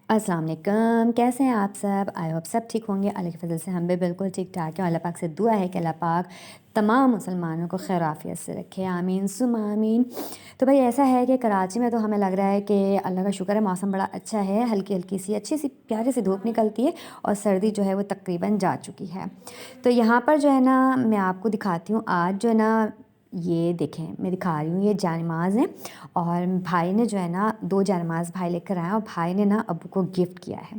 अस्सलाम वालेकुम, कैसे हैं आप सब? आई होप सब ठीक होंगे। अल्लाह के फज़ल से हम भी बिल्कुल ठीक-ठाक हैं और अल्लाह पाक से दुआ है कि अल्लाह पाक तमाम मुसलमानों को खैर आफ़ियत से रखे, आमीन सुम्मा आमीन। तो भाई ऐसा है कि कराची में तो हमें लग रहा है कि अल्लाह का शुक्र है मौसम बड़ा अच्छा है, हल्की-हल्की सी अच्छी सी प्यारी सी धूप निकलती है और सर्दी जो है वो तकरीबन जा चुकी है। तो यहाँ पर जो है ना मैं आपको दिखाती हूँ आज जो है ना ये देखें मैं दिखा रही हूँ ये जानमाज़ हैं और भाई ने जो है ना 2 जानमाज़ भाई लेकर आया और भाई ने ना अब्बू को गिफ्ट किया है।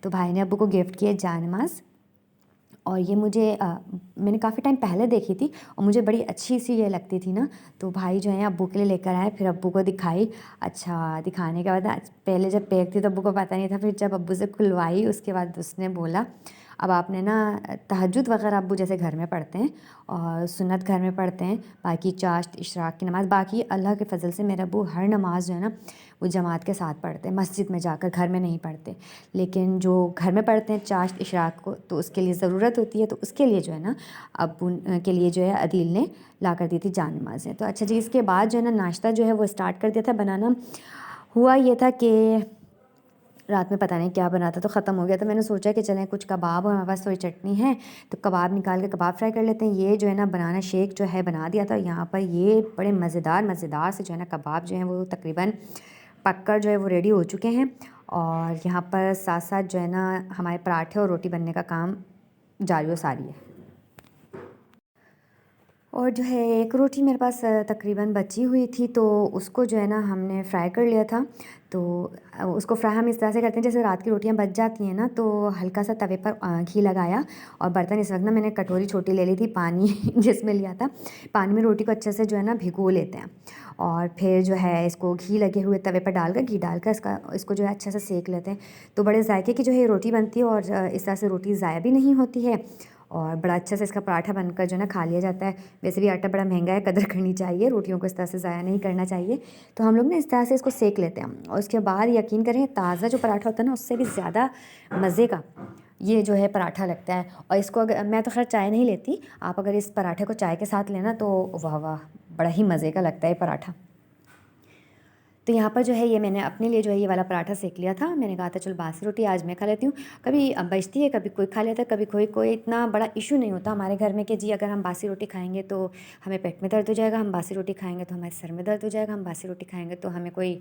तो भाई ने अब्बू को गिफ्ट किया जानमाज़ और ये मुझे मैंने काफ़ी टाइम पहले देखी थी और मुझे बड़ी अच्छी सी ये लगती थी ना, तो भाई जो है अब्बू के लिए लेकर आए, फिर अब्बू को दिखाई। अच्छा, दिखाने के बाद पहले जब पैक थी तो अब्बू को पता नहीं था, फिर जब अब्बू से खुलवाई उसके बाद उसने बोला अब आपने ना तहज्जुद वग़ैरह अब्बू जैसे घर में पढ़ते हैं और सुन्नत घर में पढ़ते हैं, बाकी चाश्त इशराक की नमाज़, बाकी अल्लाह के फ़ज़ल से मेरा अब्बू हर नमाज़ जो है ना वो जमात के साथ पढ़ते हैं, मस्जिद में जाकर, घर में नहीं पढ़ते। लेकिन जो घर में पढ़ते हैं चाश्त इशराक को तो उसके लिए ज़रूरत होती है, तो उसके लिए जो है ना अब्बू के लिए जो है अदील ने ला कर दी थी जान नमाज़ें। तो अच्छा जी, इसके बाद जो है ना नाश्ता जो है वो स्टार्ट कर दिया था बनाना। हुआ ये था कि रात में पता नहीं क्या बना था तो ख़त्म हो गया, तो मैंने सोचा कि चलें कुछ कबाब और हमारे पास थोड़ी चटनी है तो कबाब निकाल के कबाब फ्राई कर लेते हैं। ये जो है ना बनाना शेक जो है बना दिया था यहाँ पर, ये बड़े मज़ेदार मज़ेदार से जो है ना कबाब जो हैं वो तकरीबन पक कर जो है वो रेडी हो चुके हैं और यहाँ पर साथ साथ जो है ना हमारे पराठे और रोटी बनने का काम जारी व सारी है। और जो है एक रोटी मेरे पास तकरीबन बची हुई थी तो उसको जो है ना हमने फ्राई कर लिया था। तो उसको फ्राई हम इस तरह से करते हैं जैसे रात की रोटियां बच जाती हैं ना, तो हल्का सा तवे पर घी लगाया और बर्तन इस वक्त ना मैंने कटोरी छोटी ले ली थी पानी जिसमें लिया था, पानी में रोटी को अच्छे से जो है ना भिगो लेते हैं और फिर जो है इसको घी लगे हुए तवे पर डालकर घी डालकर इसको जो है अच्छे से सेक लेते हैं। तो बड़े जायके की जो है रोटी बनती है और इस तरह से रोटी ज़ाया भी नहीं होती है और बड़ा अच्छा से इसका पराठा बनकर जो है ना खा लिया जाता है। वैसे भी आटा बड़ा महंगा है, कदर करनी चाहिए, रोटियों को इस तरह से ज़ाया नहीं करना चाहिए। तो हम लोग ना इस तरह से इसको सेक लेते हैं और उसके बाद यकीन करें ताज़ा जो पराठा होता है ना उससे भी ज़्यादा मज़े का ये जो है पराठा लगता है। और इसको अगर मैं तो खैर चाय नहीं लेती, आप अगर इस पराठे को चाय के साथ लेना तो वाह वाह, बड़ा ही मज़े का लगता है पराठा। तो यहाँ पर जो है ये मैंने अपने लिए जो है ये वाला पराठा सेक लिया था। मैंने कहा था चलो बासी रोटी आज मैं खा लेती हूँ, कभी बचती है कभी कोई खा लेता है, कभी कोई इतना बड़ा इशू नहीं होता हमारे घर में कि जी अगर हम बासी रोटी खाएंगे तो हमें पेट में दर्द हो जाएगा, हम बासी रोटी खाएंगे तो हमारे सर में दर्द हो जाएगा, हम बासी रोटी खाएंगे तो हमें कोई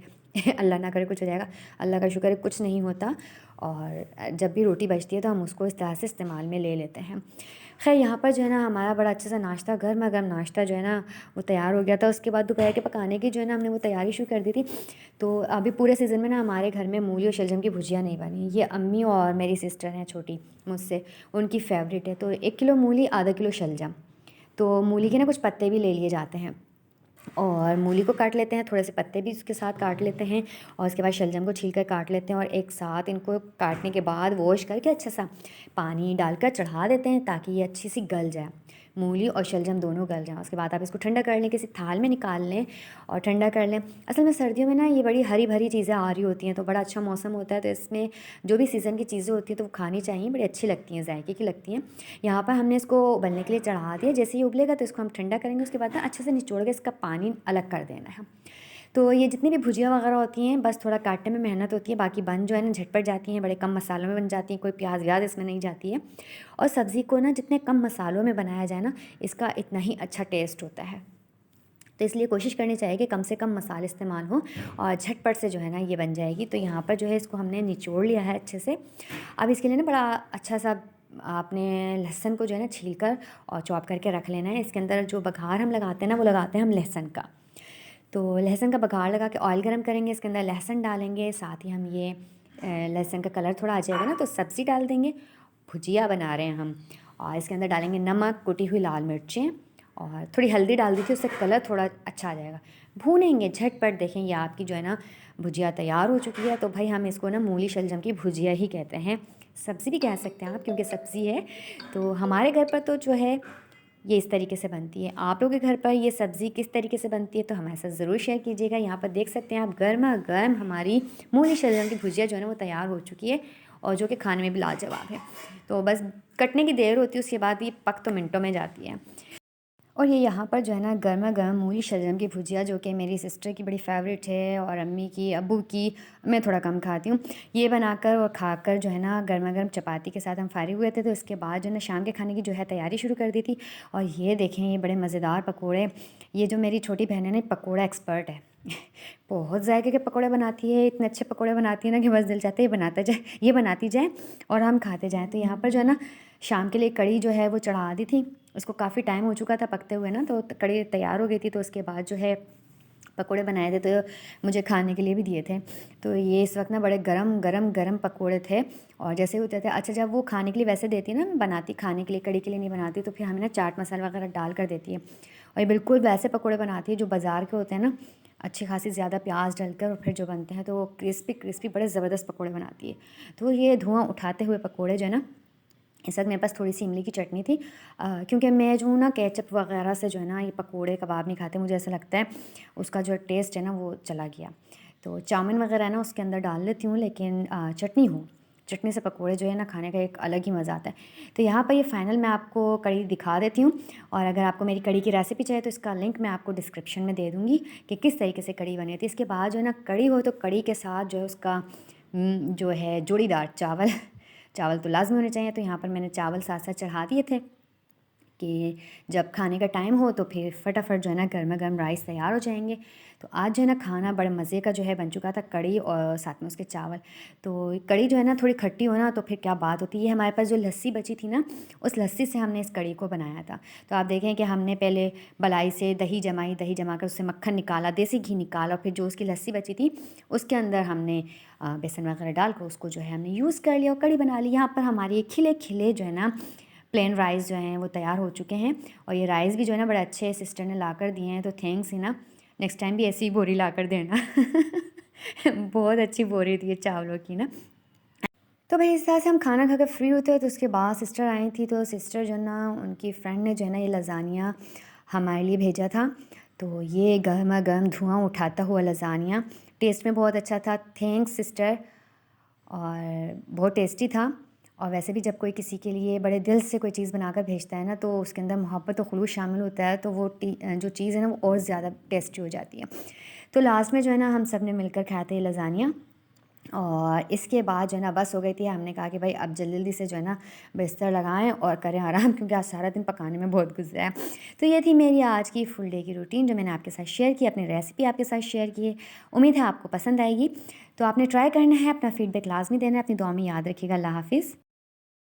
अल्लाह ना करे कुछ हो जाएगा। अल्लाह का शुक्र है कुछ नहीं होता और जब भी रोटी बचती है तो हम उसको इस तरह से इस्तेमाल में ले लेते हैं। खैर यहाँ पर जो है ना हमारा बड़ा अच्छा सा नाश्ता, गर्मा गर्म नाश्ता जो है ना वो तैयार हो गया था। उसके बाद दोपहर के पकाने की जो है ना हमने वो तैयारी शुरू कर दी थी। तो अभी पूरे सीज़न में ना हमारे घर में मूली और शलजम की भुजिया नहीं बनी। ये अम्मी और मेरी सिस्टर हैं छोटी मुझसे, उनकी फेवरेट है। तो 1 किलो मूली आधा किलो शलजम, तो मूली के ना कुछ पत्ते भी ले लिए जाते हैं और मूली को काट लेते हैं, थोड़े से पत्ते भी उसके साथ काट लेते हैं और उसके बाद शलजम को छील कर काट लेते हैं और एक साथ इनको काटने के बाद वॉश करके अच्छा सा पानी डालकर चढ़ा देते हैं ताकि ये अच्छी सी गल जाए, मूली और शलजम दोनों गल जाएँ। उसके बाद आप इसको ठंडा कर लें, किसी थाल में निकाल लें और ठंडा कर लें। असल में सर्दियों में ना ये बड़ी हरी भरी चीज़ें आ रही होती हैं तो बड़ा अच्छा मौसम होता है, तो इसमें जो भी सीज़न की चीज़ें होती हैं तो वो खानी चाहिए, बड़ी अच्छी लगती हैं, जायके की लगती हैं। यहाँ पर हमने इसको उबलने के लिए चढ़ा दिया, जैसे ही उबलेगा तो इसको हम ठंडा करेंगे, उसके बाद ना अच्छे से निचोड़ के इसका पानी अलग कर देना है। तो ये जितनी भी भुजिया वगैरह होती हैं बस थोड़ा काटने में मेहनत होती है, बाकी बन जो है ना झटपट जाती हैं, बड़े कम मसालों में बन जाती हैं, कोई प्याज व्याज इसमें नहीं जाती है। और सब्ज़ी को ना जितने कम मसालों में बनाया जाए ना इसका इतना ही अच्छा टेस्ट होता है। तो इसलिए कोशिश करनी चाहिए कि कम से कम मसाले इस्तेमाल हों और झटपट से जो है ना ये बन जाएगी। तो यहाँ पर जो है इसको हमने निचोड़ लिया है अच्छे से। अब इसके लिए ना बड़ा अच्छा सा आपने लहसुन को जो है ना छील कर और चॉप करके रख लेना है। इसके अंदर जो बघार हम लगाते हैं ना वो लगाते हैं हम लहसुन का। तो लहसुन का बघार लगा के ऑयल गरम करेंगे, इसके अंदर लहसुन डालेंगे, साथ ही हम ये लहसुन का कलर थोड़ा आ जाएगा ना तो सब्ज़ी डाल देंगे। भुजिया बना रहे हैं हम और इसके अंदर डालेंगे नमक, कुटी हुई लाल मिर्चें और थोड़ी हल्दी डाल दी थी, उससे कलर थोड़ा अच्छा आ जाएगा। भूनेंगे झटपट, देखें ये आपकी जो है ना भुजिया तैयार हो चुकी है। तो भाई हम इसको ना मूली शलजम की भुजिया ही कहते हैं, सब्ज़ी भी कह सकते हैं आप क्योंकि सब्ज़ी है। तो हमारे घर पर तो जो है ये इस तरीके से बनती है। आप लोगों के घर पर ये सब्ज़ी किस तरीके से बनती है तो हमारे साथ ज़रूर शेयर कीजिएगा। यहाँ पर देख सकते हैं आप गर्मा गर्म हमारी मूली शलजम की भुजिया जो है ना वो तैयार हो चुकी है और जो कि खाने में भी लाजवाब है। तो बस कटने की देर होती है, उसके बाद ये पक तो मिनटों में जाती है। और ये यहाँ पर जो है ना गरमा-गरम मूली शलजम की भुजिया, जो कि मेरी सिस्टर की बड़ी फ़ेवरेट है और अम्मी की, अब्बू की, मैं थोड़ा कम खाती हूँ। ये बनाकर और खाकर जो है ना गरमा-गरम चपाती के साथ हम फ़ारिग हुए थे, तो इसके बाद जो है ना शाम के खाने की जो है तैयारी शुरू कर दी थी। और ये देखें, ये बड़े मज़ेदार पकोड़े, ये जो मेरी छोटी बहन है ना, पकोड़ा एक्सपर्ट है। बहुत जायके के पकोड़े बनाती है, इतने अच्छे पकोड़े बनाती है ना कि बस दिल चाहता है ये बनाती जाए और हम खाते जाएँ। तो यहाँ पर जो है ना शाम के लिए कढ़ी जो है वो चढ़ा दी थी। उसको काफ़ी टाइम हो चुका था पकते हुए ना, तो कढ़ी तैयार हो गई थी। तो उसके बाद जो है पकोड़े बनाए थे, तो मुझे खाने के लिए भी दिए थे। तो ये इस वक्त ना बड़े गरम गरम गरम पकोड़े थे। और जैसे होते थे, अच्छा जब वो खाने के लिए वैसे देती है ना, बनाती खाने के लिए, कढ़ी के लिए नहीं बनाती, तो फिर हमें ना चाट मसाला वगैरह डाल कर देती है। और ये बिल्कुल वैसे पकोड़े बनाती है जो बाज़ार के होते हैं ना, अच्छी खासी ज़्यादा प्याज डालकर और फिर जो बनते हैं, तो वो क्रिस्पी क्रिस्पी बड़े ज़बरदस्त पकोड़े बनाती है। तो ये धुआं उठाते हुए पकोड़े जो है ना, इस वक्त मेरे पास थोड़ी सी इमली की चटनी थी, क्योंकि मैं जो हूँ ना केचप वगैरह से जो है ना ये पकोड़े कबाब नहीं खाते, मुझे ऐसा लगता है उसका जो टेस्ट है ना वो चला गया। तो चाउमीन वगैरह है ना उसके अंदर डाल लेती हूँ, लेकिन चटनी हो, चटनी से पकोड़े जो है ना खाने का एक अलग ही मज़ा आता है। तो यहाँ पर ये फाइनल मैं आपको कढ़ी दिखा देती हूँ, और अगर आपको मेरी कढ़ी की रेसिपी चाहिए तो इसका लिंक मैं आपको डिस्क्रिप्शन में दे दूँगी कि किस तरीके से कढ़ी बनी थी। इसके बाद जो है ना कढ़ी हो, तो कढ़ी के साथ जो है उसका जो है जोड़ीदार चावल चावल तो लाज़मी होने चाहिए। तो यहाँ पर मैंने चावल साथ साथ चढ़ा दिए थे कि जब खाने का टाइम हो तो फिर फटाफट जो है ना गर्मा गर्म राइस तैयार हो जाएंगे। तो आज जो है ना खाना बड़े मज़े का जो है बन चुका था, कढ़ी और साथ में उसके चावल। तो कढ़ी जो है ना थोड़ी खट्टी हो ना, तो फिर क्या बात होती है। हमारे पास जो लस्सी बची थी ना, उस लस्सी से हमने इस कढ़ी को बनाया था। तो आप देखें कि हमने पहले मलाई से दही जमाई, दही जमा कर उससे मक्खन निकाला, देसी घी निकाला, और फिर जो उसकी लस्सी बची थी उसके अंदर हमने बेसन वगैरह डाल कर उसको जो है हमने यूज़ कर लिया और कढ़ी बना ली। यहाँ पर हमारे खिले खिले जो है ना प्लेन राइस जो हैं वो तैयार हो चुके हैं। और ये राइस भी जो है ना बड़े अच्छे सिस्टर ने ला कर दिए हैं, तो थैंक्स है ना। नेक्स्ट टाइम भी ऐसी ही बोरी ला कर देना। बहुत अच्छी बोरी थी ये चावलों की ना। तो भाई इस तरह से हम खाना खाकर फ्री होते हैं, तो उसके बाद सिस्टर आई थी। तो सिस्टर जो है ना, उनकी फ्रेंड ने जो है ना ये लज़ानिया हमारे लिए भेजा था। तो ये गर्मा गर्म धुआं उठाता हुआ लज़ानिया टेस्ट में बहुत अच्छा था। थैंक्स सिस्टर, और बहुत टेस्टी था। और वैसे भी जब कोई किसी के लिए बड़े दिल से कोई चीज़ बनाकर भेजता है ना, तो उसके अंदर मोहब्बत और खुलूस शामिल होता है, तो वो जो चीज़ है ना वो और ज़्यादा टेस्टी हो जाती है। तो लास्ट में जो है ना हम सब ने मिलकर खाए थे लज़ानिया। और इसके बाद जो है ना बस हो गई थी। हमने कहा कि भाई अब जल्दी जल्दी से जो है ना बिस्तर लगाएं और करें आराम, क्योंकि आज सारा दिन पकाने में बहुत गुजरा है। तो ये थी मेरी आज की फुल डे की रूटीन, जो मैंने आपके साथ शेयर की, अपनी रेसिपी आपके साथ शेयर की है। उम्मीद है आपको पसंद आएगी। तो आपने ट्राई करना है, अपना फीडबैक लाजमी देना है। अपनी दुआ में याद रखिएगा। अल्लाह हाफिज़।